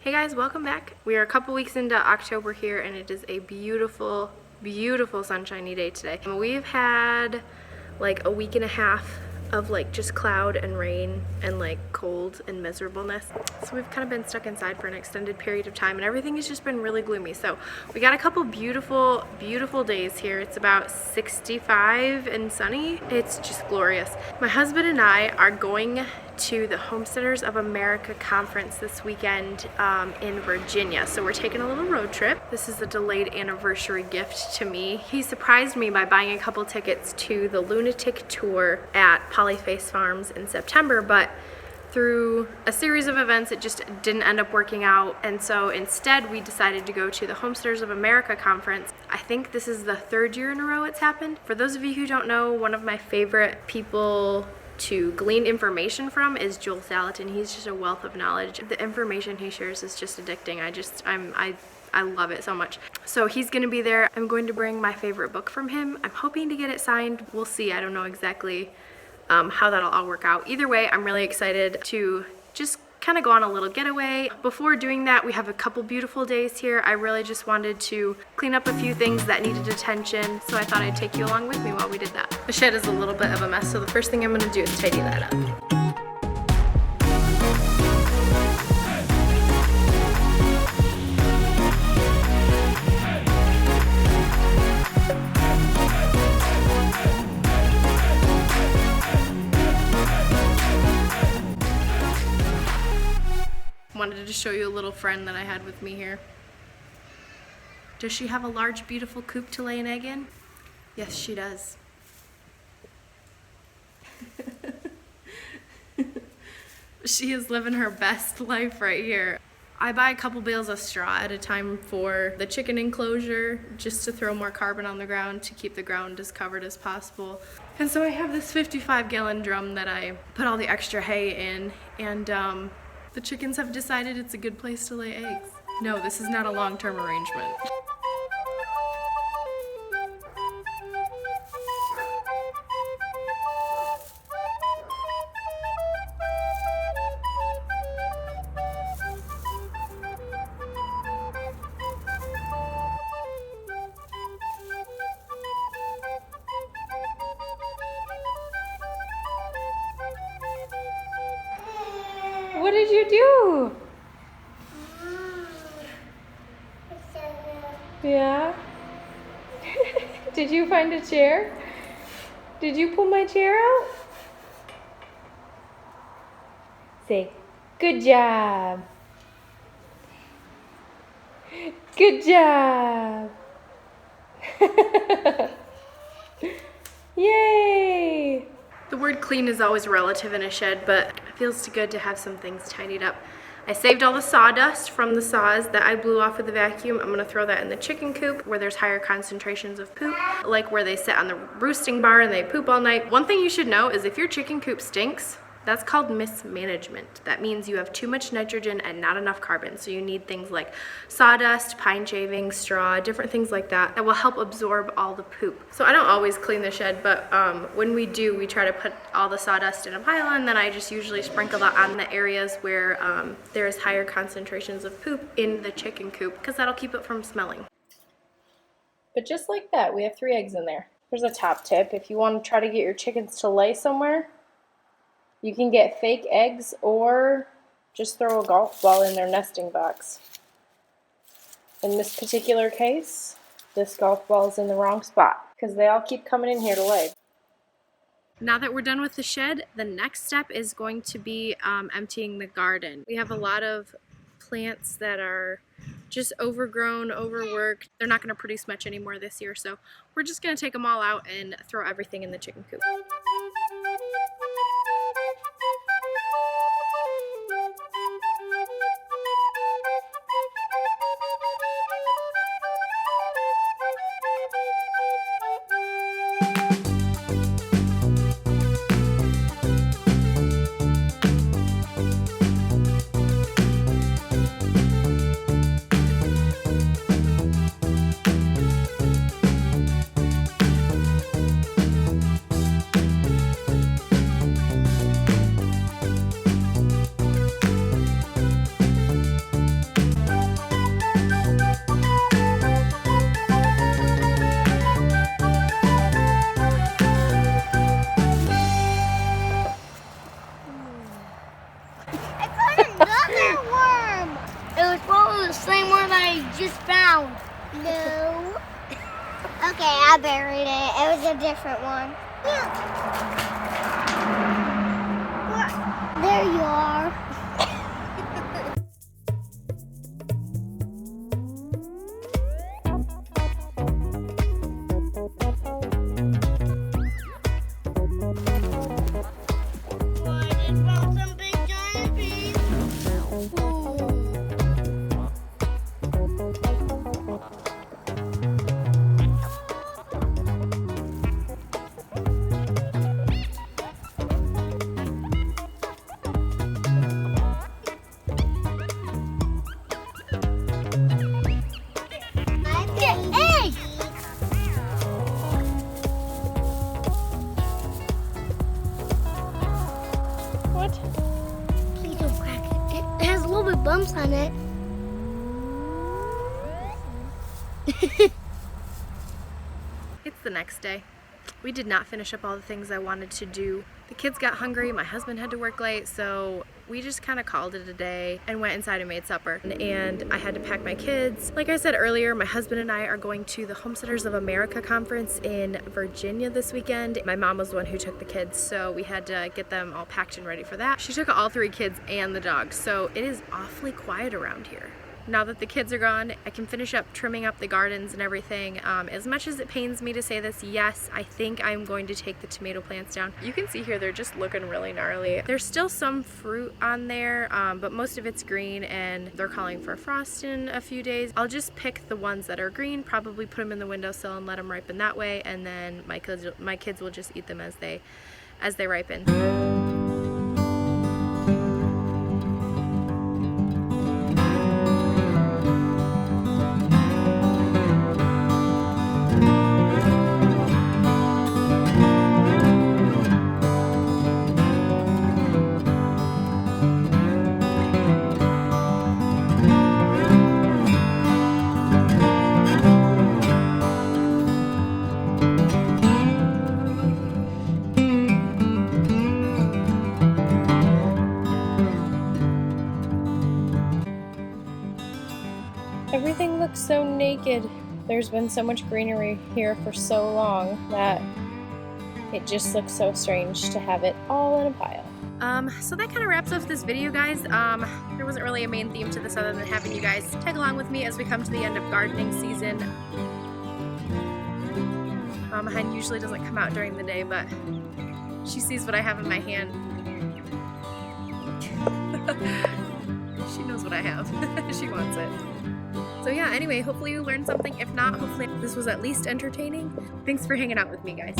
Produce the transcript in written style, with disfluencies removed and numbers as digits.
Hey guys, welcome back. We are a couple weeks into October here and it is a beautiful, beautiful sunshiny day today. We've had like a week and a half of like just cloud and rain and like cold and miserableness. So we've kind of been stuck inside for an extended period of time and everything has just been really gloomy. So we got a couple beautiful, beautiful days here. It's about 65 and sunny. It's just glorious. My husband and I are going to the Homesteaders of America conference this weekend in Virginia. So we're taking a little road trip. This is a delayed anniversary gift to me. He surprised me by buying a couple tickets to the Lunatic Tour at Polyface Farms in September, but through a series of events it just didn't end up working out, and so instead we decided to go to the Homesteaders of America conference. I think this is the third year in a row it's happened. For those of you who don't know, one of my favorite people to glean information from is Joel Salatin. He's just a wealth of knowledge. The information he shares is just addicting. I love it so much. So he's gonna be there. I'm going to bring my favorite book from him. I'm hoping to get it signed. We'll see. I don't know exactly how that'll all work out. Either way, I'm really excited to just kind of go on a little getaway. Before doing that, we have a couple beautiful days here. I really just wanted to clean up a few things that needed attention, so I thought I'd take you along with me while we did that. The shed is a little bit of a mess, so the first thing I'm gonna do is tidy that up. Wanted to show you a little friend that I had with me here. Does she have a large, beautiful coop to lay an egg in? Yes, she does. She is living her best life right here. I buy a couple bales of straw at a time for the chicken enclosure, just to throw more carbon on the ground to keep the ground as covered as possible. And so I have this 55-gallon drum that I put all the extra hay in, and the chickens have decided it's a good place to lay eggs. No, this is not a long-term arrangement. What did you do? Yeah? Did you find a chair? Did you pull my chair out? Say, good job. Good job. Yay! The word clean is always relative in a shed, but it feels good to have some things tidied up. I saved all the sawdust from the saws that I blew off with the vacuum. I'm gonna throw that in the chicken coop where there's higher concentrations of poop, like where they sit on the roosting bar and they poop all night. One thing you should know is if your chicken coop stinks, that's called mismanagement. That means you have too much nitrogen and not enough carbon. So you need things like sawdust, pine shavings, straw, different things like that that will help absorb all the poop. So I don't always clean the shed, but when we do, we try to put all the sawdust in a pile, and then I just usually sprinkle that on the areas where there's higher concentrations of poop in the chicken coop, because that'll keep it from smelling. But just like that, we have 3 eggs in there. Here's a top tip. If you want to try to get your chickens to lay somewhere, you can get fake eggs or just throw a golf ball in their nesting box. In this particular case, this golf ball is in the wrong spot because they all keep coming in here to lay. Now that we're done with the shed, the next step is going to be emptying the garden. We have a lot of plants that are just overgrown, overworked. They're not going to produce much anymore this year, so we're just going to take them all out and throw everything in the chicken coop. No. Okay, I buried it. It was a different one. Yeah. There you are. Please don't crack it. It has a little bit of bumps on it. It's the next day. We did not finish up all the things I wanted to do. The kids got hungry, my husband had to work late, so we just kind of called it a day and went inside and made supper. And I had to pack my kids. Like I said earlier, my husband and I are going to the Homesteaders of America conference in Virginia this weekend. My mom was the one who took the kids, so we had to get them all packed and ready for that. She took all 3 kids and the dog, so it is awfully quiet around here. Now that the kids are gone, I can finish up trimming up the gardens and everything. As much as it pains me to say this, yes, I think I'm going to take the tomato plants down. You can see here they're just looking really gnarly. There's still some fruit on there, but most of it's green and they're calling for frost in a few days. I'll just pick the ones that are green, probably put them in the windowsill and let them ripen that way, and then my kids will just eat them as they ripen. Everything looks so naked. There's been so much greenery here for so long that it just looks so strange to have it all in a pile. So that kind of wraps up this video, guys. There wasn't really a main theme to this other than having you guys tag along with me as we come to the end of gardening season. Hen usually doesn't come out during the day, but she sees what I have in my hand. She knows what I have. She wants it. So yeah, anyway, hopefully you learned something. If not, hopefully this was at least entertaining. Thanks for hanging out with me, guys.